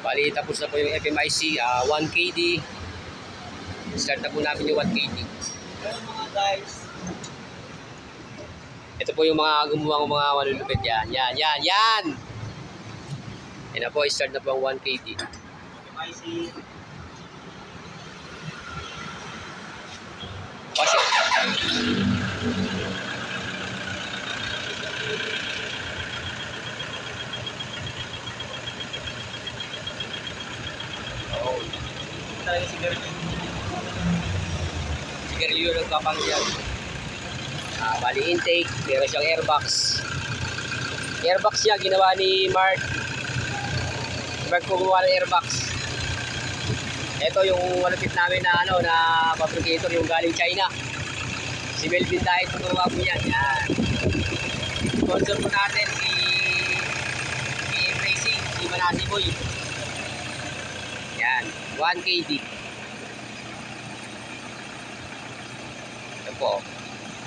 Bali, tapos na po yung FMIC, 1KD. Start na po namin yung 1KD. Mga guys. Ito po yung mga gumawa ng mga malulupit. Yan. Yan na po, start na po ang 1KD. MIC. Wash it. Oh. Talaga sigarilyo. Sigarilyo ng kapang yan. Bali intake, meron siyang airbox. Airbox niya, ginawa ni Mark. Mark po gumawa ng airbox. Ito yung malupit namin na na fabricator, yung galing China. Si Melvin dahil gumawa po yan. Yan. Sponsor po natin si PM Racing, si Manasi Boy. Yan, 1KD. Ito po.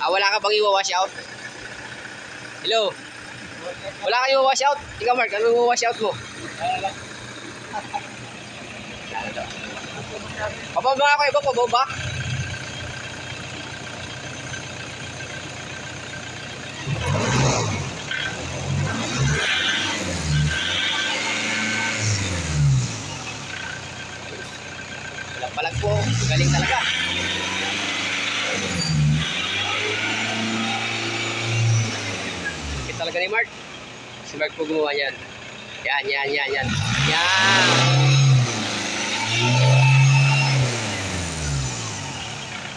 Wala ka bang i-wash out? Hello? Wala ka i-wash out? Ikaw Mark, ano i-wash out mo? Pababa ako iba, pababa. Walang palag po, galing talaga. Talaga ni Mark. Si Mark po gumawa yan. Yan.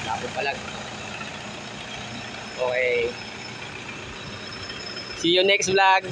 Lapot palag. Okay. See you next vlog.